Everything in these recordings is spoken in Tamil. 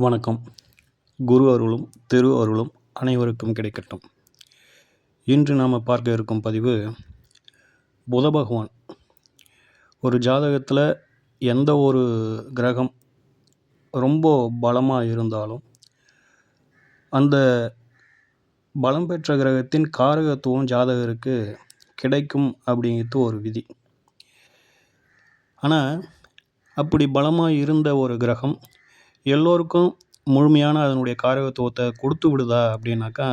வணக்கம். குரு அருளும் திரு அருளும் அனைவருக்கும் கிடைக்கட்டும். இன்று நாம் பார்க்க இருக்கும் பதிவு புத பகவான். ஒரு ஜாதகத்தில் எந்த ஒரு கிரகம் ரொம்ப பலமாக இருந்தாலும் அந்த பலம் பெற்ற கிரகத்தின் காரகத்துவம் ஜாதகருக்கு கிடைக்கும் அப்படிங்கிறது ஒரு விதி. ஆனால் அப்படி பலமாக இருந்த ஒரு கிரகம் எல்லோருக்கும் முழுமையான அதனுடைய காரகத்துவத்தை கொடுத்து விடுதா அப்படின்னாக்கா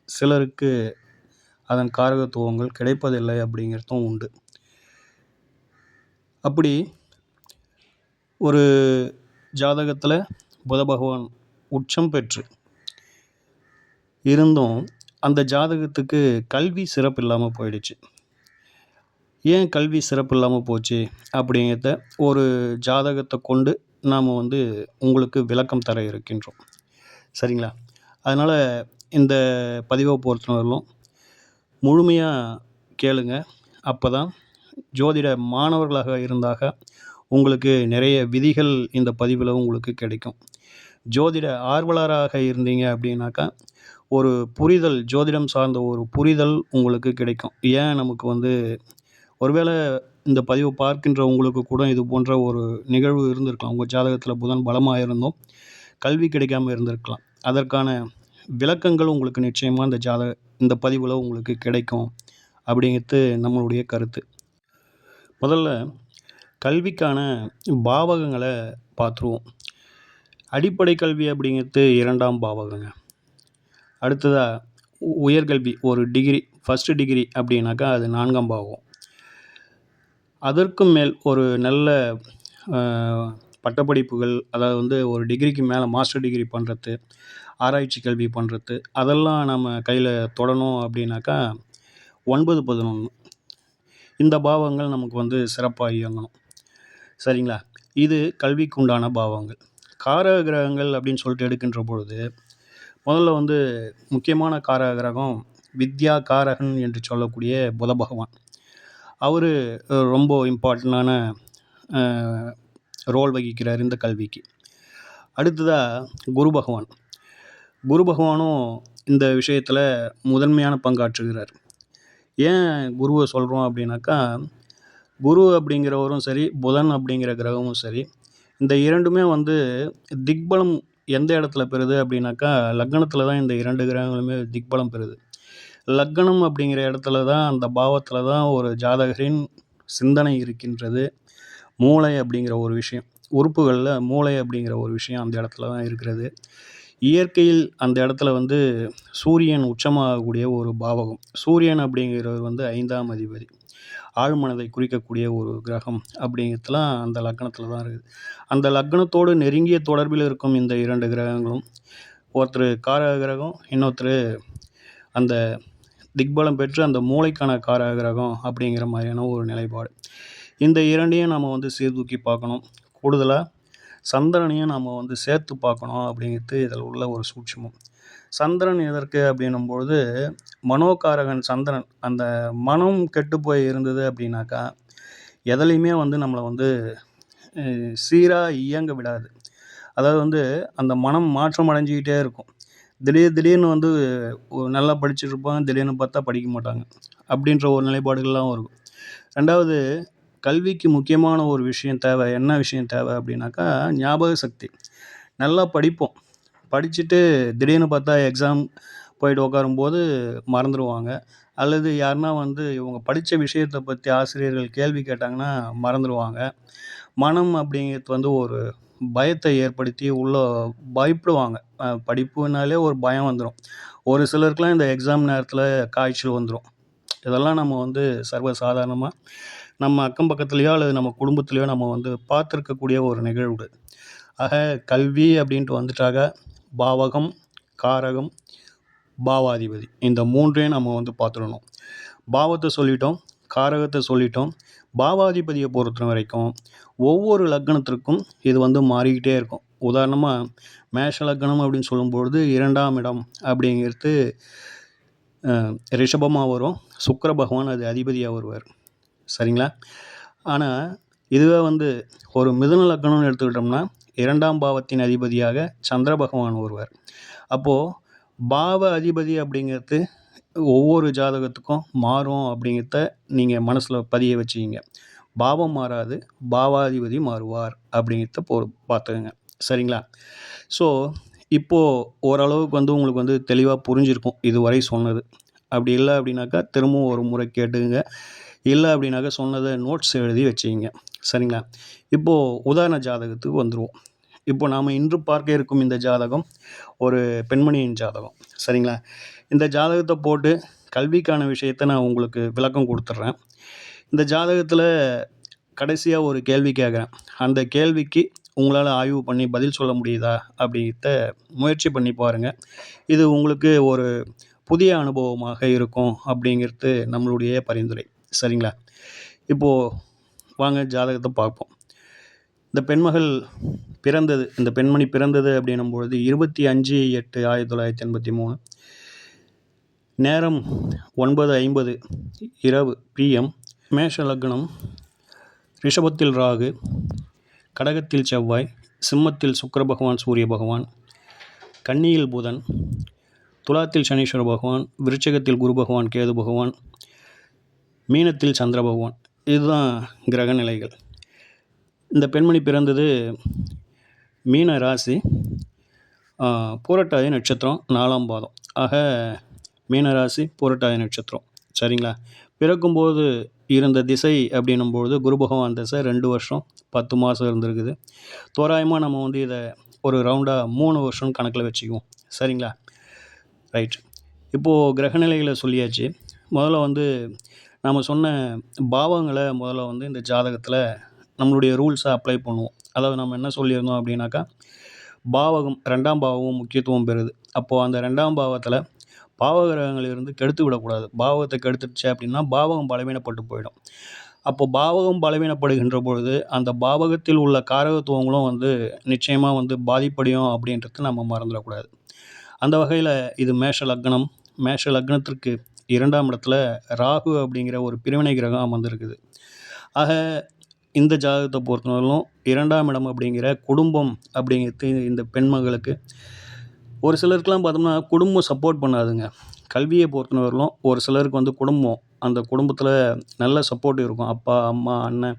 சிலருக்கு அதன் காரகத்துவங்கள் கிடைப்பதில்லை அப்படிங்கிறதும் உண்டு. அப்படி ஒரு ஜாதகத்தில் புத பகவான் உச்சம் பெற்று இருந்தும் அந்த ஜாதகத்துக்கு கல்வி சிறப்பு இல்லாமல் போயிடுச்சு. ஏன் கல்வி சிறப்பு இல்லாமல் போச்சு அப்படிங்கிறத ஒரு ஜாதகத்தை கொண்டு நாம் உங்களுக்கு விளக்கம் தர இருக்கின்றோம். சரிங்களா? அதனால் இந்த பதிவை பொறுத்தவரையிலும் முழுமையாக கேளுங்க. அப்போ தான் ஜோதிட மாணவர்களாக இருந்தாக உங்களுக்கு நிறைய விதிகள் இந்த பதிவில் உங்களுக்கு கிடைக்கும். ஜோதிட ஆர்வலராக இருந்தீங்க அப்படின்னாக்கா ஒரு புரிதல், ஜோதிடம் சார்ந்த ஒரு புரிதல் உங்களுக்கு கிடைக்கும். ஏன் நமக்கு ஒருவேளை இந்த பதிவை பார்க்கின்ற உங்களுக்கு கூட இது போன்ற ஒரு நிகழ்வு இருந்திருக்கலாம். உங்கள் ஜாதகத்தில் புதன் பலமாக இருந்தும் கல்வி கிடைக்காமல் இருந்திருக்கலாம். அதற்கான விளக்கங்கள் உங்களுக்கு நிச்சயமாக இந்த பதிவில் உங்களுக்கு கிடைக்கும் அப்படிங்கிறது நம்மளுடைய கருத்து. முதல்ல கல்விக்கான பாவகங்களை பார்த்துருவோம். அடிப்படை கல்வி அப்படிங்கிறது 2ஆம் பாவகங்க. அடுத்ததாக உயர்கல்வி ஒரு டிகிரி, ஃபஸ்ட்டு டிகிரி அப்படின்னாக்கா அது 4ஆம் பாவகம். அதற்கும் மேல் ஒரு நல்ல பட்டப்படிப்புகள், அதாவது ஒரு டிகிரிக்கு மேலே மாஸ்டர் டிகிரி பண்ணுறது, ஆராய்ச்சி கல்வி பண்ணுறது, அதெல்லாம் நம்ம கையில் தொடணும் அப்படின்னாக்கா 9, 11 இந்த பாவங்கள் நமக்கு சிறப்பாக இயங்கணும். சரிங்களா? இது கல்விக்கு உண்டான பாவங்கள். காரக கிரகங்கள் அப்படின்னு சொல்லிட்டு எடுக்கின்ற பொழுது முதல்ல முக்கியமான காரக கிரகம் வித்யா காரகன் என்று சொல்லக்கூடிய புத பகவான். அவர் ரொம்ப இம்பார்ட்டண்டான ரோல் வகிக்கிறார் இந்த கல்விக்கு. அடுத்ததாக குரு பகவான். குரு பகவானும் இந்த விஷயத்தில் முதன்மையான பங்காற்றுகிறார். ஏன் குருவை சொல்கிறோம் அப்படின்னாக்கா குரு அப்படிங்கிறவரும் சரி, புதன் அப்படிங்கிற கிரகமும் சரி, இந்த இரண்டுமே திக்பலம் எந்த இடத்துல பெறுது அப்படின்னாக்கா லக்னத்தில் தான் இந்த 2 கிரகங்களுமே திக்பலம் பெறுது. லக்னம் அப்படிங்கிற இடத்துல தான், அந்த பாவத்தில் தான் ஒரு ஜாதகரின் சிந்தனை இருக்கின்றது. மூளை அப்படிங்கிற ஒரு விஷயம், உறுப்புகளில் மூளை அப்படிங்கிற ஒரு விஷயம் அந்த இடத்துல தான் இருக்கிறது. இயற்கையில் அந்த இடத்துல சூரியன் உச்சமாகக்கூடிய ஒரு பாவகம். சூரியன் அப்படிங்கிறவர் 5ஆம் அதிபதி, ஆழ்மனதை குறிக்கக்கூடிய ஒரு கிரகம் அப்படிங்கிறதுலாம் அந்த லக்னத்தில் தான் இருக்குது. அந்த லக்னத்தோடு நெருங்கிய தொடர்பில் இருக்கும் இந்த 2 கிரகங்களும், ஒருத்தர் காரக கிரகம், இன்னொருத்தர் அந்த திக்பலம் பெற்று அந்த மூளைக்கான காரக கிரகம் அப்படிங்கிற மாதிரியான ஒரு நிலைப்பாடு. இந்த இரண்டையும் நம்ம சீர்தூக்கி பார்க்கணும். கூடுதலாக சந்திரனையும் நம்ம சேர்த்து பார்க்கணும் அப்படிங்கிறது இதில் உள்ள ஒரு சூட்சமம். சந்திரன் எதற்கு அப்படின்னும்பொழுது மனோகாரகன் சந்திரன். அந்த மனம் கெட்டு போய் இருந்தது அப்படின்னாக்கா எதுலையுமே நம்மளை சீராக இயங்க விடாது. அதாவது அந்த மனம் மாற்றம் அடைஞ்சிக்கிட்டே இருக்கும். திடீர்னு நல்லா படிச்சுட்டு இருப்பாங்க, திடீர்னு பார்த்தா படிக்க மாட்டாங்க அப்படின்ற ஒரு நிலைப்பாடுகள்லாம் இருக்கும். ரெண்டாவது, கல்விக்கு முக்கியமான ஒரு விஷயம் தேவை. என்ன விஷயம் தேவை அப்படின்னாக்கா ஞாபக சக்தி. நல்லா படிப்போம், படிச்சுட்டு திடீர்னு பார்த்தா எக்ஸாம் போயிட்டு உட்காரும்போது மறந்துடுவாங்க. அல்லது யாருன்னா இவங்க படித்த விஷயத்தை பற்றி ஆசிரியர்கள் கேள்வி கேட்டாங்கன்னா மறந்துடுவாங்க. மனம் அப்படிங்கிறது ஒரு பயத்தை ஏற்படுத்தி உள்ளே பயப்படுவாங்க. படிப்புனாலே ஒரு பயம் வந்துடும். ஒரு சிலருக்குலாம் இந்த எக்ஸாம் நேரத்தில் காய்ச்சல் வந்துடும். இதெல்லாம் நம்ம சர்வசாதாரணமாக நம்ம அக்கம் பக்கத்துலேயோ அல்லது நம்ம குடும்பத்துலேயோ நம்ம பார்த்துருக்கக்கூடிய ஒரு நிகழ்வு. ஆக கல்வி அப்படின்ட்டு வந்துட்டாக பாவகம், காரகம், பாவாதிபதி, இந்த 3ஐயும் நம்ம பார்த்துடணும். பாவத்தை சொல்லிட்டோம், காரகத்தை சொல்லிட்டோம். பாவாதிபதியை பொறுத்த வரைக்கும் ஒவ்வொரு லக்னத்திற்கும் இது மாறிக்கிட்டே இருக்கும். உதாரணமாக மேஷ லக்னம் அப்படின்னு சொல்லும்பொழுது 2ஆம் இடம் அப்படிங்கிறது ரிஷபமாக வரும். சுக்கிர பகவான் அது அதிபதியாக வருவார். சரிங்களா? ஆனால் இதுவே ஒரு மிதுன லக்னம்னு எடுத்துக்கிட்டோம்னா 2ஆம் பாவத்தின் அதிபதியாக சந்திர பகவான் வருவார். அப்போது பாவ அதிபதி அப்படிங்கிறது ஒவ்வொரு ஜாதகத்துக்கும் மாறும் அப்படிங்கிறத நீங்கள் மனசில் பதிய வச்சுக்கிங்க. பாவம் மாறாது, பாவாதிபதி மாறுவார் அப்படிங்கிறத பார்த்துக்கங்க. சரிங்களா? ஸோ இப்போது ஓரளவுக்கு வந்து உங்களுக்கு வந்து தெளிவாக புரிஞ்சிருக்கும் இதுவரை சொன்னது. அப்படி இல்லை அப்படின்னாக்கா திரும்பவும் ஒரு முறை கேட்டுங்க. இல்லை அப்படின்னாக்கா சொன்னதை நோட்ஸ் எழுதி வச்சுக்கிங்க. சரிங்களா? இப்போது உதாரண ஜாதகத்துக்கு வந்துடுவோம். இப்போ நாம் இன்று பார்க்க இருக்கும் இந்த ஜாதகம் ஒரு பெண்மணியின் ஜாதகம். சரிங்களா? இந்த ஜாதகத்தை போட்டு கல்விக்கான விஷயத்தை நான் உங்களுக்கு விளக்கம் கொடுத்துட்றேன். இந்த ஜாதகத்தில் கடைசியாக ஒரு கேள்வி கேட்குறேன். அந்த கேள்விக்கு உங்களால் ஆய்வு பண்ணி பதில் சொல்ல முடியுதா அப்படிங்கிறத முயற்சி பண்ணி பாருங்கள். இது உங்களுக்கு ஒரு புதிய அனுபவமாக இருக்கும் அப்படிங்கிறது நம்மளுடைய பரிந்துரை. சரிங்களா? இப்போது வாங்க ஜாதகத்தை பார்ப்போம். இந்த பெண்மணி பிறந்தது அப்படின்னும் பொழுது 25/8/1983, நேரம் 9:50 இரவு PM, மேஷ லக்னம், ரிஷபத்தில் ராகு, கடகத்தில் செவ்வாய், சிம்மத்தில் சுக்கிர பகவான் சூரிய பகவான், கன்னியில் புதன், துலாத்தில் சனீஸ்வர பகவான், விருச்சிகத்தில் குரு பகவான் கேது பகவான், மீனத்தில் சந்திர பகவான். இதுதான் கிரக நிலைகள். இந்த பெண்மணி பிறந்தது மீன ராசி, பூரட்டாதி நட்சத்திரம் 4ஆம் பாதம். ஆக மீனராசி பூரட்டாதி நட்சத்திரம். சரிங்களா? பிறக்கும்போது இருந்த திசை அப்படின்னும்போது குரு பகவான் திசை 2 வருஷம் 10 மாதம் இருந்திருக்குது. தோராயமாக நம்ம வந்து இதை ஒரு ரவுண்டாக 3 வருஷம் கணக்கில் வச்சுக்குவோம். சரிங்களா? ரைட். இப்போது கிரகநிலைகளை சொல்லியாச்சு. முதல்ல வந்து நாம் சொன்ன பாவங்களை முதல்ல வந்து இந்த ஜாதகத்தில் நம்மளுடைய ரூல்ஸை அப்ளை பண்ணுவோம். அதாவது நம்ம என்ன சொல்லியிருந்தோம் அப்படின்னாக்கா, பாவகம் 2ஆம் பாவமும் முக்கியத்துவம் பெறுது. அப்போது அந்த 2ஆம் பாவத்தில் பாவகிரகங்களிலிருந்து கெடுத்து விடக்கூடாது. பாவகத்தை கெடுத்துடுச்சு அப்படின்னா பாவகம் பலவீனப்பட்டு போயிடும். அப்போ பாவகம் பலவீனப்படுகின்ற பொழுது அந்த பாவகத்தில் உள்ள காரகத்துவங்களும் வந்து நிச்சயமாக வந்து பாதிப்படையும் அப்படின்றது நம்ம மறந்துடக்கூடாது. அந்த வகையில் இது மேஷ லக்னம். மேஷ லக்னத்திற்கு 2ஆம் இடத்துல ராகு அப்படிங்கிற ஒரு பிரிவினை கிரகம் அமர்ந்திருக்குது. ஆக இந்த ஜாதகத்தை பொறுத்தவரையிலும் 2ஆம் இடம் அப்படிங்கிற குடும்பம் அப்படிங்கிறது இந்த பெண்மகளுக்கு ஒரு சிலருக்குலாம் பார்த்தோம்னா குடும்பம் சப்போர்ட் பண்ணாதுங்க. கல்வியை பொறுத்தவரையிலும் ஒரு சிலருக்கு வந்து குடும்பம், அந்த குடும்பத்தில் நல்ல சப்போர்ட் இருக்கும். அப்பா, அம்மா, அண்ணன்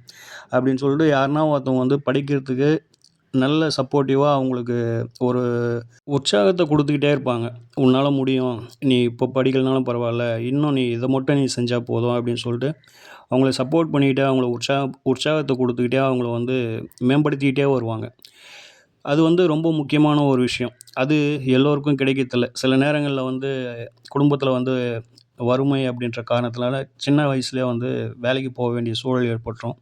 அப்படின்னு சொல்லிட்டு யாருன்னா ஒருத்தவங்க வந்து படிக்கிறதுக்கு நல்ல சப்போர்ட்டிவாக அவங்களுக்கு ஒரு உற்சாகத்தை கொடுத்துக்கிட்டே இருப்பாங்க. உன்னால் முடியும், நீ இப்போ படிக்கலைனாலும் பரவாயில்ல, இன்னும் நீ இதை மட்டும் நீ செஞ்சால் போதும் அப்படின்னு சொல்லிட்டு அவங்கள சப்போர்ட் பண்ணிக்கிட்டே அவங்கள உற்சாகத்தை கொடுத்துக்கிட்டே அவங்கள வந்து மேம்படுத்திக்கிட்டே வருவாங்க. அது வந்து ரொம்ப முக்கியமான ஒரு விஷயம். அது எல்லோருக்கும் கிடைக்கிறதில்ல. சில நேரங்களில் வந்து குடும்பத்தில் வந்து வறுமை அப்படின்ற காரணத்தினால சின்ன வயசுலேயே வந்து வேலைக்கு போக வேண்டிய சூழல் ஏற்பட்டுரும்.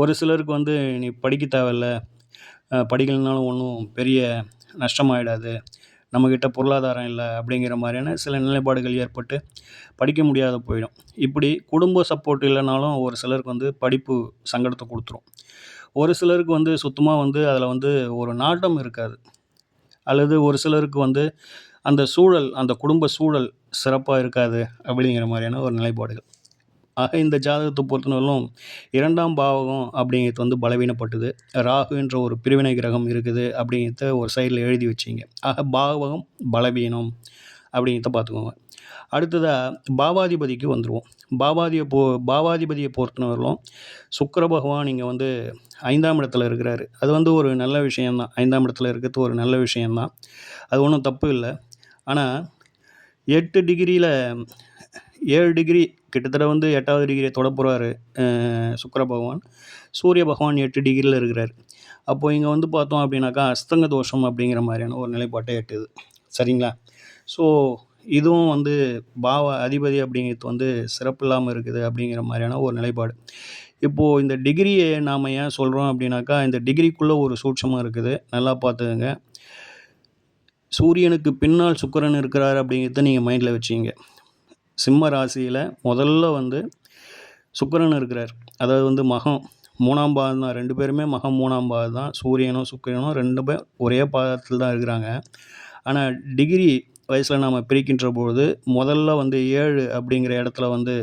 ஒரு சிலருக்கு வந்து நீ படிக்க தேவையில்ல, படிக்கலைனாலும் ஒன்றும் பெரிய நஷ்டமாயிடாது, நம்மக்கிட்ட பொருளாதாரம் இல்லை அப்படிங்கிற மாதிரியான சில நிலைப்பாடுகள் ஏற்பட்டு படிக்க முடியாத போயிடும். இப்படி குடும்ப சப்போர்ட் இல்லைனாலும் ஒரு சிலருக்கு வந்து படிப்பு சங்கடத்தை கொடுத்துரும். ஒரு சிலருக்கு வந்து சுத்தமாக வந்து அதில் வந்து ஒரு நாட்டம் இருக்காது. அல்லது ஒரு சிலருக்கு வந்து அந்த சூழல், அந்த குடும்ப சூழல் சிறப்பாக இருக்காது அப்படிங்கிற மாதிரியான ஒரு நிலைப்பாடுகள். ஆக இந்த ஜாதகத்தை பொறுத்தவரையிலும் 2ஆம் பாவகம் அப்படிங்கிறது வந்து பலவீனப்பட்டது. ராகு என்ற ஒரு பிரிவினை கிரகம் இருக்குது அப்படிங்கிறத ஒரு சைடில் எழுதி வச்சிங்க. ஆக பாவகம் பலவீனம் அப்படிங்கிறத பார்த்துக்கோங்க. அடுத்ததாக பாவாதிபதிக்கு வந்துடுவோம். பாவாதிபதியை பொறுத்தவரையிலும் சுக்கிர பகவான் இங்கே வந்து 5ஆம் இடத்துல இருக்கிறாரு. அது வந்து ஒரு நல்ல விஷயந்தான். 5ஆம் இடத்துல இருக்கிறது ஒரு நல்ல விஷயந்தான். அது ஒன்றும் தப்பு இல்லை. ஆனால் 8 டிகிரியில் 7 டிகிரி கிட்டத்தட்ட வந்து 8வது டிகிரியை தொட போகிறாரு சுக்கிர பகவான். சூரிய பகவான் 8 டிகிரியில் இருக்கிறார். அப்போது இங்கே வந்து பார்த்தோம் அப்படின்னாக்கா அஸ்தங்க தோஷம் அப்படிங்கிற மாதிரியான ஒரு நிலைப்பாட்டை எட்டுது. சரிங்களா? ஸோ இதுவும் வந்து பாவ அதிபதி அப்படிங்கிறது வந்து சிறப்பு இல்லாமல் இருக்குது அப்படிங்கிற மாதிரியான ஒரு நிலைப்பாடு. இப்போது இந்த டிகிரியை நாம் ஏன் சொல்கிறோம் அப்படின்னாக்கா, இந்த டிகிரிக்குள்ளே ஒரு சூட்சமாக இருக்குது. நல்லா பார்த்துக்கங்க. சூரியனுக்கு பின்னால் சுக்கிரன் இருக்கிறார் அப்படிங்கிறத நீங்கள் மைண்டில் வச்சிங்க. சிம்ம ராசியில் முதல்ல வந்து சுக்கிரன் இருக்கிறார். அதாவது வந்து மகம் 3ஆம் பாதம் தான். 2 பேருமே மகம் 3ஆம் பாதம் தான். சூரியனும் சுக்கிரனும் 2 பேர் ஒரே பாதத்தில் தான் இருக்கிறாங்க. ஆனால் டிகிரி வயசில் நாம் பிரிக்கின்ற பொழுது முதல்ல வந்து 7 அப்படிங்கிற இடத்துல வந்து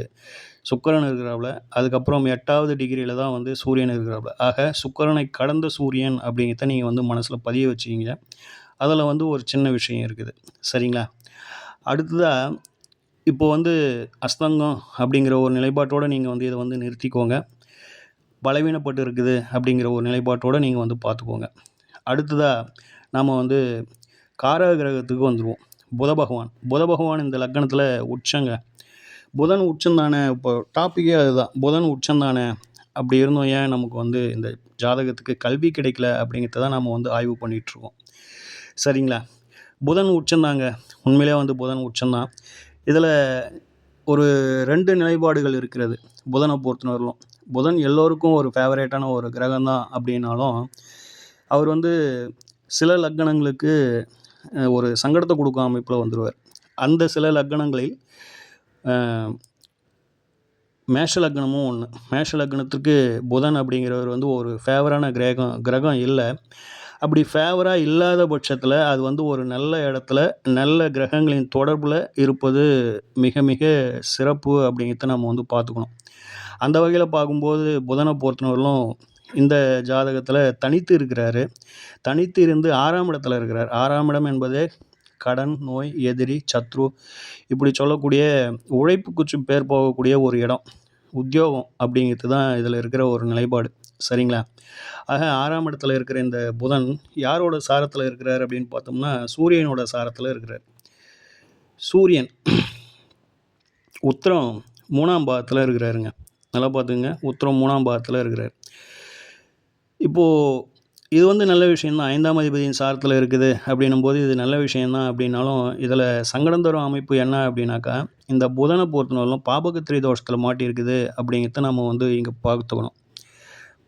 சுக்கிரன் இருக்கிறாப்புல. அதுக்கப்புறம் 8வது டிகிரியில தான் வந்து சூரியன் இருக்கிறாப்புல. ஆக சுக்கிரனை கடந்த சூரியன் அப்படிங்கிறத நீங்க வந்து மனசுல பதிய வச்சுக்கிங்க. அதில வந்து ஒரு சின்ன விஷயம் இருக்குது. சரிங்களா? அடுத்ததா இப்போ வந்து அஸ்தங்கம் அப்படிங்கிற ஒரு நிலைப்பாட்டோட நீங்க வந்து இத வந்து நிறுத்திக்கோங்க. பலவீனப்பட்டு இருக்குது அப்படிங்கிற ஒரு நிலைப்பாட்டோட நீங்க வந்து பார்த்துக்கோங்க. அடுத்ததா நாம வந்து காரக கிரகத்துக்கு வந்துருவோம். புத பகவான். புத பகவான் இந்த லக்னத்தில உச்சங்க. புதன் உச்சம் தானே, இப்போ டாப்பிக்கே அதுதான். புதன் உச்சம் தானே, அப்படி இருந்தும் ஏன் நமக்கு வந்து இந்த ஜாதகத்துக்கு கல்வி கிடைக்கல அப்படிங்கிறத தான் நம்ம வந்து ஆய்வு பண்ணிகிட்ருக்கோம். சரிங்களா? புதன் உச்சந்தாங்க. உண்மையிலே வந்து புதன் உச்சந்தான். இதில் ஒரு 2 நிலைப்பாடுகள் இருக்கிறது புதனை பொறுத்தவரையிலும். புதன் எல்லோருக்கும் ஒரு ஃபேவரேட்டான ஒரு கிரகம் தான் அப்படின்னாலும், அவர் வந்து சில லக்னங்களுக்கு ஒரு சங்கடத்தை கொடுக்கும் அமைப்பில் வந்துடுவார். அந்த சில லக்னங்களில் மேஷ லக்னமும் ஒன்று. மேஷ லக்னத்துக்கு புதன் அப்படிங்கிறவர் வந்து ஒரு ஃபேவரான கிரகம் இல்லை. அப்படி ஃபேவராக இல்லாத பட்சத்தில் அது வந்து ஒரு நல்ல இடத்துல நல்ல கிரகங்களின் தொடர்பில் இருப்பது மிக மிக சிறப்பு அப்படிங்கிறத நம்ம வந்து பார்த்துக்கணும். அந்த வகையில் பார்க்கும்போது புதனை பொறுத்தவரையிலும் இந்த ஜாதகத்தில் தனித்து இருக்கிறாரு. தனித்து இருந்து 6ஆம் இடத்துல இருக்கிறார். 6ஆம் இடம் என்பதே கடன், நோய், எதிரி, சத்ரு இப்படி சொல்லக்கூடிய உழைப்புக்கு பேர் போகக்கூடிய ஒரு இடம். உத்தியோகம் அப்படிங்கிறது தான் இதில் இருக்கிற ஒரு நிலைப்பாடு. சரிங்களா? ஆக 6ஆம் இடத்துல இருக்கிற இந்த புதன் யாரோட சாரத்தில் இருக்கிறார் அப்படின்னு பார்த்தோம்னா, சூரியனோட சாரத்தில் இருக்கிறார். சூரியன் உத்திரம் 3ஆம் பாவத்தில் இருக்கிறாருங்க. நல்லா பார்த்துங்க. உத்திரம் 3ஆம் பாவத்தில் இருக்கிறார். இப்போது இது வந்து நல்ல விஷயம் தான். 5ஆம் அதிபதியின் சாரத்தில் இருக்குது அப்படின்னும்போது இது நல்ல விஷயந்தான். அப்படின்னாலும் இதில் சங்கடம் தரும் அமைப்பு என்ன அப்படின்னாக்கா, இந்த புதனை பொறுத்தவரையிலும் பாபகத்திரி தோஷத்தில் மாட்டியிருக்குது அப்படிங்கிறத நம்ம வந்து இங்கே பார்த்துக்கணும்.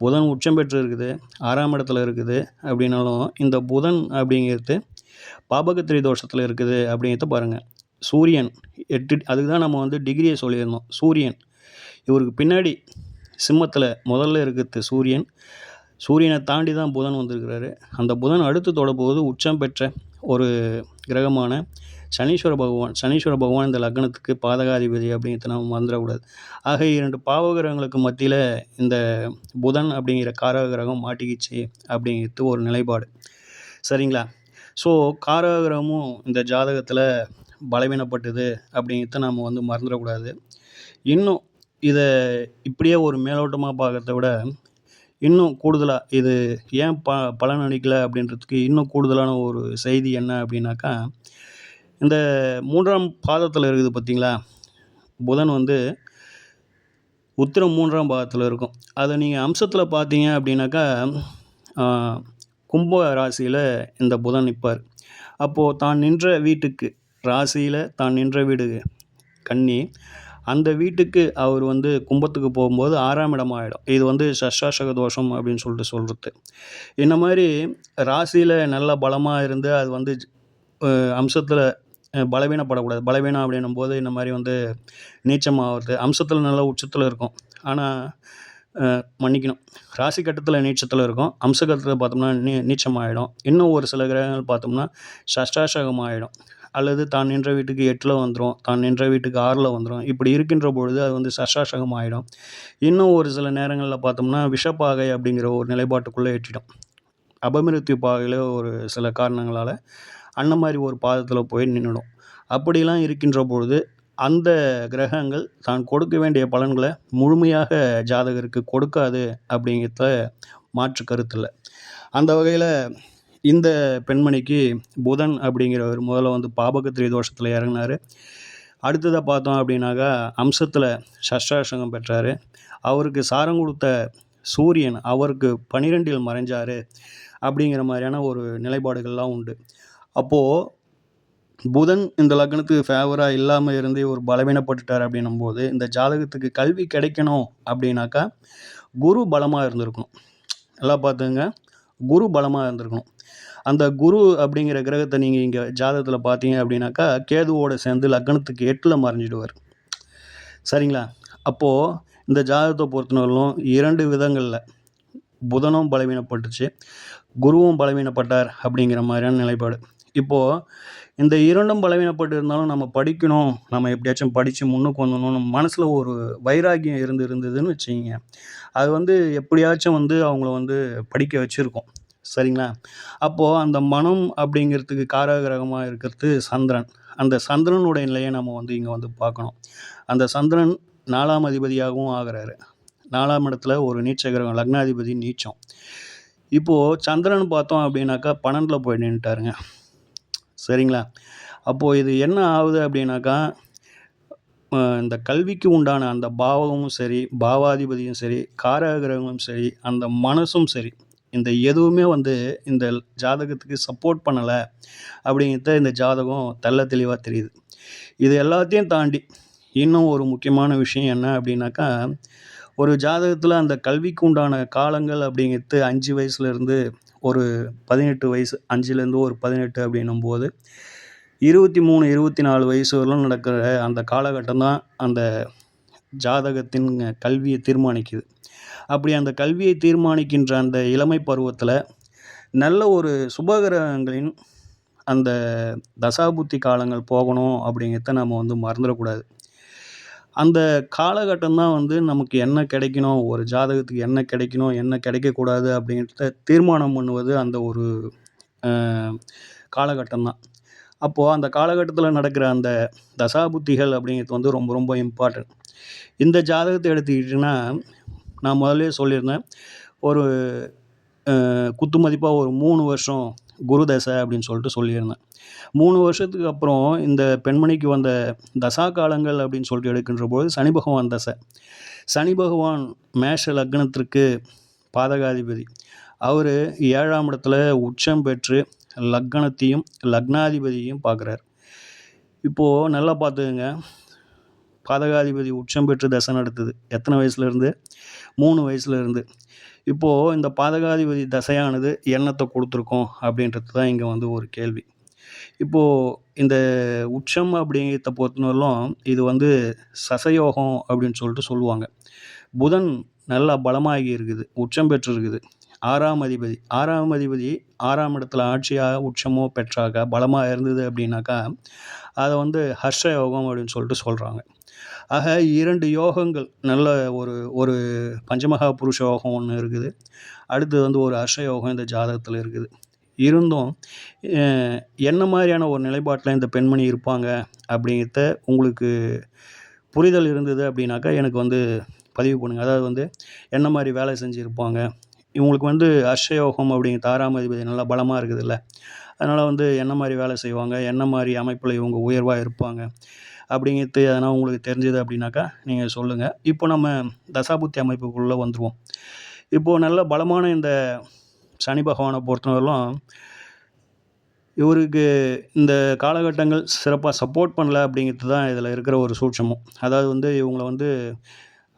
புதன் உச்சம் பெற்று இருக்குது, 6ஆம் இடத்துல இருக்குது அப்படின்னாலும் இந்த புதன் அப்படிங்கிறது பாபகத்திரி தோஷத்தில் இருக்குது அப்படிங்கிறத பாருங்கள். சூரியன் 8 அதுக்கு தான் நம்ம வந்து டிகிரியை சொல்லியிருந்தோம். சூரியன் இவருக்கு பின்னாடி சிம்மத்தில் முதல்ல இருக்கிறது சூரியன். சூரியனை தாண்டி தான் புதன் வந்திருக்கிறாரு. அந்த புதன் அடுத்து தொடப்போது உச்சம் பெற்ற ஒரு கிரகமான சனீஸ்வர பகவான். சனீஸ்வர பகவான் இந்த லக்னத்துக்கு பாதகாதிபதி அப்படிங்கிறத நம்ம மறந்துடக்கூடாது. ஆக 2 பாவகிரகங்களுக்கு மத்தியில் இந்த புதன் அப்படிங்கிற காரக கிரகம் மாட்டிக்கிச்சு அப்படிங்கிறது ஒரு நிலைப்பாடு. சரிங்களா? ஸோ காரக கிரகமும் இந்த ஜாதகத்தில் பலவீனப்பட்டது அப்படிங்கிறத நம்ம வந்து மறந்துடக்கூடாது. இன்னும் இதை இப்படியே ஒரு மேலோட்டமாக பார்க்கறத விட இன்னும் கூடுதலாக இது ஏன் பலன் அளிக்கலை அப்படின்றதுக்கு இன்னும் கூடுதலான ஒரு செய்தி என்ன அப்படின்னாக்கா, இந்த 3ஆம் பாதத்தில் இருக்குது பார்த்தீங்களா, புதன் வந்து உத்திரம் 3ஆம் பாதத்தில் இருக்கும். அதை நீங்கள் அம்சத்தில் பார்த்தீங்க அப்படின்னாக்கா, கும்ப ராசியில் இந்த புதன் நிற்பார். அப்போது தான் நின்ற வீட்டுக்கு ராசியில் தான் நின்ற வீடு கன்னி, அந்த வீட்டுக்கு அவர் வந்து கும்பத்துக்கு போகும்போது 6ஆம் இடம் ஆகிடும். இது வந்து சஷ்டாஷக தோஷம் அப்படின்னு சொல்கிறது. இந்த மாதிரி ராசியில் நல்ல பலமாக இருந்து அது வந்து அம்சத்தில் பலவீனப்படக்கூடாது. பலவீனம் அப்படின்னும்போது இந்த மாதிரி வந்து நீச்சமாகிறது. அம்சத்தில் நல்ல உச்சத்தில் இருக்கும். ஆனால் மன்னிக்கணும், ராசி கட்டத்தில் நீச்சத்தில் இருக்கும். அம்ச கட்டத்தில் பார்த்தோம்னா நீச்சமாகிடும். இன்னும் ஒரு சில கிரகங்கள் பார்த்தோம்னா சஷ்டாஷகம் ஆகிடும். அல்லது தான் நின்ற வீட்டுக்கு 8ல் வந்துடும், தான் நின்ற வீட்டுக்கு 6ல் வந்துடும். இப்படி இருக்கின்ற பொழுது அது வந்து சஷ்டாஷகம் ஆகிடும். இன்னும் ஒரு சில நேரங்களில் பார்த்தோம்னா விஷப்பாகை அப்படிங்கிற ஒரு நிலைப்பாட்டுக்குள்ளே எட்டிடும். அபமிருத்யு பாகையில் ஒரு சில காரணங்களால் அந்த மாதிரி ஒரு பாதத்தில் போய் நின்றுடும். அப்படிலாம் இருக்கின்ற பொழுது அந்த கிரகங்கள் தான் கொடுக்க வேண்டிய பலன்களை முழுமையாக ஜாதகருக்கு கொடுக்காது அப்படிங்கிறத மாற்று கருத்தில்லை. அந்த வகையில் இந்த பெண்மணிக்கு புதன் அப்படிங்கிறவர் முதல்ல வந்து பாபகத்திரி தோஷத்தில் இறங்கினார். அடுத்ததாக பார்த்தோம் அப்படின்னாக்கா அம்சத்தில் சஷ்டாஷகம் பெற்றார். அவருக்கு சாரம் கொடுத்த சூரியன் அவருக்கு 12இல் மறைஞ்சார் அப்படிங்கிற மாதிரியான ஒரு நிலைப்பாடுகள்லாம் உண்டு. அப்போது புதன் இந்த லக்னத்துக்கு ஃபேவராக இல்லாமல் இருந்து ஒரு பலவீனப்பட்டுட்டார் அப்படின்னும்போது இந்த ஜாதகத்துக்கு கல்வி கிடைக்கணும் அப்படின்னாக்கா குரு பலமாக இருந்திருக்கணும். நல்லா பார்த்துங்க, குரு பலமாக இருந்திருக்கணும். அந்த குரு அப்படிங்கிற கிரகத்தை நீங்கள் இங்கே ஜாதகத்தில் பார்த்தீங்க அப்படின்னாக்கா கேதுவோடு சேர்ந்து லக்னத்துக்கு 8ல் மறைஞ்சிடுவார். சரிங்களா? அப்போது இந்த ஜாதகத்தை பொறுத்தவரையிலும் 2 விதங்களில் புதனும் பலவீனப்பட்டுச்சு, குருவும் பலவீனப்பட்டார் அப்படிங்கிற மாதிரியான நிலைப்பாடு. இப்போது இந்த இரண்டும் பலவீனப்பட்டு இருந்தாலும் நம்ம படிக்கணும், நம்ம எப்படியாச்சும் படித்து முன்னுக்கு வந்துடணும், நம்ம மனசில் ஒரு வைராக்கியம் இருந்ததுன்னு வச்சுக்கிங்க, அது வந்து எப்படியாச்சும் வந்து அவங்கள வந்து படிக்க வச்சுருக்கோம். சரிங்களா? அப்போது அந்த மனம் அப்படிங்கிறதுக்கு காரகிரகமா இருக்கிறது சந்திரன். அந்த சந்திரனுடைய நிலையை நம்ம வந்து இங்கே வந்து பார்க்கணும். அந்த சந்திரன் 4ஆம் அதிபதியாகவும் ஆகிறாரு. 4ஆம் இடத்துல ஒரு நீச்ச கிரகம், லக்னாதிபதி நீச்சம். இப்போது சந்திரன் பார்த்தோம் அப்படின்னாக்கா 12ல் போய் நின்றுட்டாருங்க. சரிங்களா? அப்போது இது என்ன ஆகுது அப்படின்னாக்கா, இந்த கல்விக்கு உண்டான அந்த பாவமும் சரி, பாவாதிபதியும் சரி, காரக கிரகமும் சரி, அந்த மனசும் சரி, இந்த எதுவுமே வந்து இந்த ஜாதகத்துக்கு சப்போர்ட் பண்ணலை அப்படிங்கிறத இந்த ஜாதகம் தெள்ள தெளிவாக தெரியுது. இது எல்லாத்தையும் தாண்டி இன்னும் ஒரு முக்கியமான விஷயம் என்ன அப்படின்னாக்கா, ஒரு ஜாதகத்தில் அந்த கல்விக்கு உண்டான காலங்கள் அப்படிங்கிறது 5 வயசுலேருந்து ஒரு 18 வயசு, 5லேருந்து ஒரு 18 அப்படின்னும்போது 23, 24 வயசு வரலும் நடக்கிற அந்த காலகட்டம் தான் அந்த ஜாதகத்தின் கல்வியை தீர்மானிக்குது. அப்படி அந்த கல்வியை தீர்மானிக்கின்ற அந்த இளமை பருவத்தில் நல்ல ஒரு சுபகிரகங்களின் அந்த தசாபுத்தி காலங்கள் போகணும் அப்படிங்கிறத நம்ம வந்து மறந்துடக்கூடாது. அந்த காலகட்டம் தான் வந்து நமக்கு என்ன கிடைக்கணும், ஒரு ஜாதகத்துக்கு என்ன கிடைக்கணும், என்ன கிடைக்கக்கூடாது அப்படிங்கிறத தீர்மானம் பண்ணுவது அந்த ஒரு காலகட்டம் தான். அப்போது அந்த காலகட்டத்தில் நடக்கிற அந்த தசாபுத்திகள் அப்படிங்கிறது வந்து ரொம்ப ரொம்ப இம்பார்ட்டன்ட். இந்த ஜாதகத்தை எடுத்துக்கிட்டிங்கன்னா, நான் முதல்லயே சொல்லியிருந்தேன், ஒரு குத்து மதிப்பாக ஒரு 3 வருஷம் குரு தசை அப்படின்னு சொல்லிட்டு சொல்லியிருந்தேன். 3 வருஷத்துக்கு அப்புறம் இந்த பெண்மணிக்கு வந்த தசா காலங்கள் அப்படின்னு சொல்லிட்டு எடுக்கின்ற போது சனி பகவான் தசை. சனி பகவான் மேஷ லக்னத்திற்கு பாதகாதிபதி. அவர் 7ஆம் இடத்துல உச்சம் பெற்று லக்னத்தையும் லக்னாதிபதியையும் பார்க்குறார். இப்போது நல்லா பார்த்துக்கங்க, பாதகாதிபதி உச்சம் பெற்று தசை நடத்துது. எத்தனை வயசுலேருந்து? 3 வயசுலேருந்து. இப்போது இந்த பாதகாதிபதி தசையானது என்னத்தை கொடுத்துருக்கோம் அப்படின்றது தான் இங்கே வந்து ஒரு கேள்வி. இப்போது இந்த உச்சம் அப்படிங்கிறத பொறுத்தவரையிலும் இது வந்து சசயோகம் அப்படின்னு சொல்லிட்டு சொல்லுவாங்க. புதன் நல்லா பலமாகி இருக்குது, உச்சம் பெற்றிருக்குது. 6ஆம் அதிபதி 6ஆம் இடத்துல ஆட்சியாக உச்சமோ பெற்றாக பலமாக இருந்தது அப்படின்னாக்கா, அதை வந்து ஹர்ஷ யோகம் அப்படின்னு சொல்லிட்டு சொல்கிறாங்க. ஆக 2 யோகங்கள் நல்ல ஒரு பஞ்சமகா புருஷ யோகம் ஒன்று இருக்குது. அடுத்தது வந்து ஒரு ஹர்ஷ யோகம் இந்த ஜாதகத்தில் இருக்குது. இருந்தும் என்ன மாதிரியான ஒரு நிலைப்பாட்டில் இந்த பெண்மணி இருப்பாங்க அப்படிங்கிறத உங்களுக்கு புரிதல் இருந்தது அப்படின்னாக்கா எனக்கு வந்து பதிவு பண்ணுங்கள். அதாவது வந்து என்ன மாதிரி வேலை செஞ்சுருப்பாங்க, இவங்களுக்கு வந்து ஹர்ஷயோகம் அப்படிங்கிற 6ஆம் அதிபதி நல்லா பலமாக இருக்குதுல்ல, அதனால் வந்து என்ன மாதிரி வேலை செய்வாங்க, என்ன மாதிரி அமைப்பில் இவங்க உயர்வாக இருப்பாங்க அப்படிங்கிறது எதனால் உங்களுக்கு தெரிஞ்சது அப்படின்னாக்கா நீங்கள் சொல்லுங்கள். இப்போ நம்ம தசாபுத்தி அமைப்புக்குள்ளே வந்துடுவோம். இப்போது நல்ல பலமான இந்த சனி பகவானை பொறுத்தவரையிலும் இவருக்கு இந்த காலகட்டங்கள் சிறப்பாக சப்போர்ட் பண்ணல அப்படிங்கிறது தான் இதில் இருக்கிற ஒரு சூட்சமம். அதாவது வந்து இவங்கள வந்து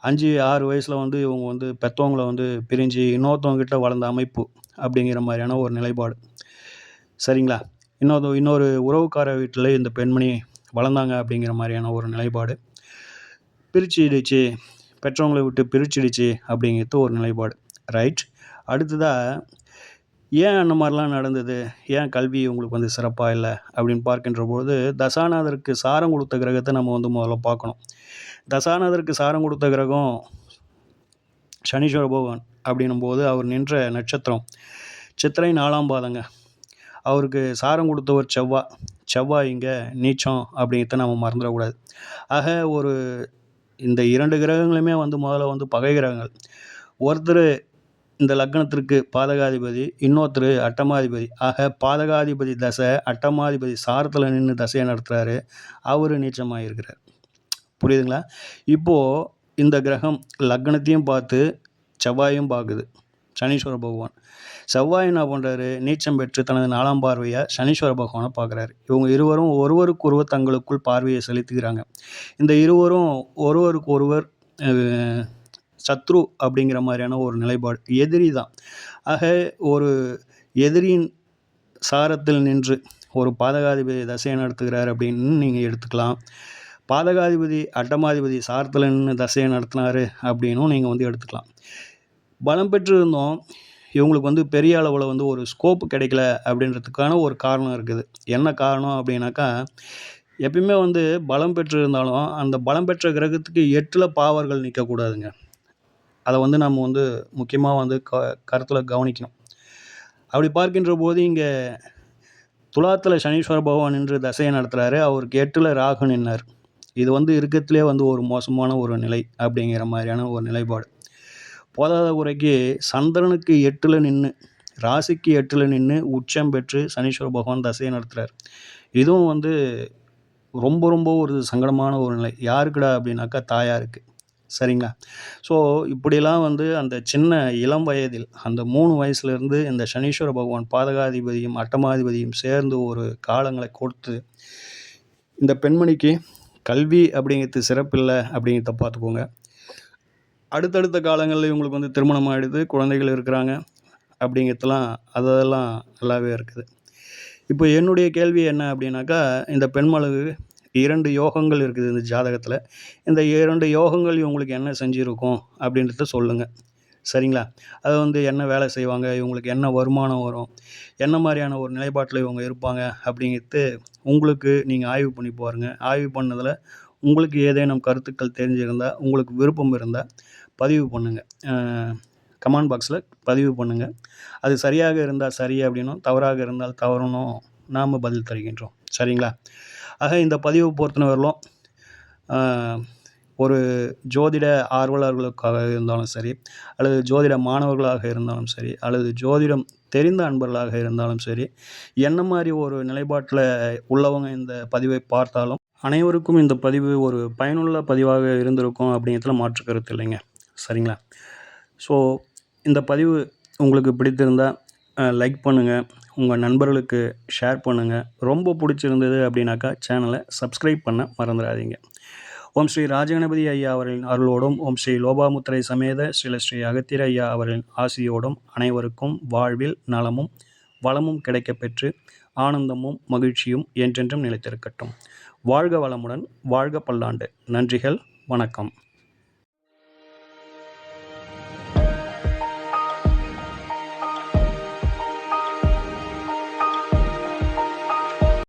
5, 6 வயசில் வந்து இவங்க வந்து பெற்றவங்கள வந்து பிரிஞ்சு இன்னொருத்தவங்ககிட்ட வளர்ந்த அமைப்பு அப்படிங்கிற மாதிரியான ஒரு நிலைப்பாடு. சரிங்களா? இன்னொரு உறவுக்கார வீட்டில் இந்த பெண்மணி வளர்ந்தாங்க அப்படிங்கிற மாதிரியான ஒரு நிலைப்பாடு. பிரிச்சிடுச்சு, பெற்றவங்களை விட்டு பிரிச்சிடுச்சு அப்படிங்கிறது ஒரு நிலைப்பாடு. ரைட். அடுத்ததாக ஏன் அந்த மாதிரிலாம் நடந்தது, ஏன் கல்வி உங்களுக்கு வந்து சிறப்பாக இல்லை அப்படின்னு பார்க்கின்ற பொழுது, தசாநாதருக்கு சாரம் கொடுத்த கிரகத்தை நம்ம வந்து முதல்ல பார்க்கணும். தசாநாதருக்கு சாரம் கொடுத்த கிரகம் சனீஸ்வர பகவான் அப்படின்னும்போது அவர் நின்ற நட்சத்திரம் சித்திரை 4ஆம் பாதங்க. அவருக்கு சாரம் கொடுத்தவர் செவ்வாய் இங்கே நீச்சம் அப்படிங்கிறத நம்ம மறந்துடக்கூடாது. ஆக இந்த 2 கிரகங்களுமே வந்து முதல்ல வந்து பகை கிரகங்கள். ஒருத்தர் இந்த லக்னத்திற்கு பாதகாதிபதி, இன்னொருத்தர் அட்டமாதிபதி. ஆக பாதகாதிபதி தசை அட்டமாதிபதி சாரத்தில் நின்று தசையை நடத்துகிறாரு, அவர் நீச்சமாக இருக்கிறார். புரியுதுங்களா? இப்போது இந்த கிரகம் லக்னத்தையும் பார்த்து செவ்வாயும் பார்க்குது, சனீஸ்வர பகவான். செவ்வாய் என்ன பண்ணுறாரு, நீச்சம் பெற்று தனது 4ஆம் பார்வையாக சனீஸ்வர பகவானை பார்க்குறாரு. இவங்க இருவரும் ஒருவருக்கொருவர் தங்களுக்குள் பார்வையை செலுத்துகிறாங்க. இந்த இருவரும் ஒருவருக்கு ஒருவர் சத்ரு அப்படிங்கிற மாதிரியான ஒரு நிலைப்பாடு, எதிரி தான். ஆக ஒரு எதிரியின் சாரத்தில் நின்று ஒரு பாதகாதிபதி தசையை நடத்துகிறார் அப்படின்னு நீங்கள் எடுத்துக்கலாம். பாதகாதிபதி அட்டமாதிபதி சாரத்தில் நின்று தசையை நடத்தினார் அப்படின்னும் நீங்கள் வந்து எடுத்துக்கலாம். பலம் பெற்றிருந்தோம் இவங்களுக்கு வந்து பெரிய அளவில் வந்து ஒரு ஸ்கோப் கிடைக்கல அப்படின்றதுக்கான ஒரு காரணம் இருக்குது. என்ன காரணம் அப்படின்னாக்கா, எப்பயுமே வந்து பலம் பெற்று இருந்தாலும் அந்த பலம் பெற்ற கிரகத்துக்கு 8ல் பாவர்கள் நிற்கக்கூடாதுங்க. அதை வந்து நம்ம வந்து முக்கியமாக வந்து கருத்தில் கவனிக்கணும். அப்படி பார்க்கின்ற போது இங்கே துலாத்தில் சனீஸ்வர பகவான் நின்று தசையை நடத்துகிறாரு, அவருக்கு 8ல் ராகு நின்னார். இது வந்து இருக்கத்திலே வந்து ஒரு மோசமான ஒரு நிலை அப்படிங்கிற மாதிரியான ஒரு நிலைப்பாடு. போதாத குறைக்கு சந்திரனுக்கு 8ல் நின்று, ராசிக்கு 8ல் நின்று உச்சம் பெற்று சனீஸ்வர பகவான் தசையை நடத்துகிறார். இதுவும் வந்து ரொம்ப ரொம்ப ஒரு சங்கடமான ஒரு நிலை. யாருக்குடா அப்படின்னாக்கா தாயாருக்கு. சரிங்களா? ஸோ இப்படிலாம் வந்து அந்த சின்ன இளம் வயதில் அந்த 3 வயசுலேருந்து இந்த சனீஸ்வர பகவான் பாதகாதிபதியும் அட்டமாதிபதியும் சேர்ந்து ஒரு காலங்களை கொடுத்து இந்த பெண்மணிக்கு கல்வி அப்படிங்கிறது சிறப்பில்லை அப்படிங்கிறத பார்த்துக்கோங்க. அடுத்தடுத்த காலங்களில் இவங்களுக்கு வந்து திருமணம் ஆகிடுது, குழந்தைகள் இருக்கிறாங்க அப்படிங்கிறதுலாம் அதெல்லாம் நல்லாவே இருக்குது. இப்போ என்னுடைய கேள்வி என்ன அப்படின்னாக்கா, இந்த பெண்மளுக்கு 2 யோகங்கள் இருக்குது இந்த ஜாதகத்தில். இந்த 2 யோகங்கள் இவங்களுக்கு என்ன செஞ்சுருக்கும் அப்படின்றத சொல்லுங்கள். சரிங்களா? அது வந்து என்ன வேலை செய்வாங்க, இவங்களுக்கு என்ன வருமானம் வரும், என்ன மாதிரியான ஒரு நிலைப்பாட்டில் இவங்க இருப்பாங்க அப்படிங்கிறது உங்களுக்கு நீங்கள் ஆய்வு பண்ணி பாருங்க. ஆய்வு பண்ணதில் உங்களுக்கு ஏதேனும் கருத்துக்கள் தெரிஞ்சிருந்தால், உங்களுக்கு விருப்பம் இருந்தால் பதிவு பண்ணுங்கள். கமெண்ட் பாக்ஸில் பதிவு பண்ணுங்கள். அது சரியாக இருந்தால் சரி அப்படின்னும், தவறாக இருந்தால் தவறுனும் நாம் பதில் தருகின்றோம். சரிங்களா? ஆக இந்த பதிவு பொறுத்தவரையிலும் ஒரு ஜோதிட ஆர்வலர்களுக்காக இருந்தாலும் சரி, அல்லது ஜோதிட மாணவர்களாக இருந்தாலும் சரி, அல்லது ஜோதிடம் தெரிந்த அன்பர்களாக இருந்தாலும் சரி, என்ன மாதிரி ஒரு நிலைப்பாட்டில் உள்ளவங்க இந்த பதிவை பார்த்தாலும் அனைவருக்கும் இந்த பதிவு ஒரு பயனுள்ள பதிவாக இருந்திருக்கும் அப்படிங்கிறதுல மாற்று கருத்து இல்லைங்க. சரிங்களா? ஸோ இந்த பதிவு உங்களுக்கு பிடித்திருந்தால் லைக் பண்ணுங்கள், உங்கள் நண்பர்களுக்கு ஷேர் பண்ணுங்கள். ரொம்ப பிடிச்சிருந்தது அப்படின்னாக்கா சேனலை சப்ஸ்கிரைப் பண்ண மறந்துடாதீங்க. ஓம் ஸ்ரீ ராஜகணபதி ஐயா அவர்களின் அருளோடும், ஓம் ஸ்ரீ லோபாமுத்திரை சமேத ஸ்ரீ அகத்தியர் ஐயா அவர்களின் ஆசியோடும் அனைவருக்கும் வாழ்வில் நலமும் வளமும் கிடைக்கப்பெற்று ஆனந்தமும் மகிழ்ச்சியும் என்றென்றும் நிலைத்திருக்கட்டும். வாழ்க வளமுடன், வாழ்க பல்லாண்டு. நன்றிகள், வணக்கம்.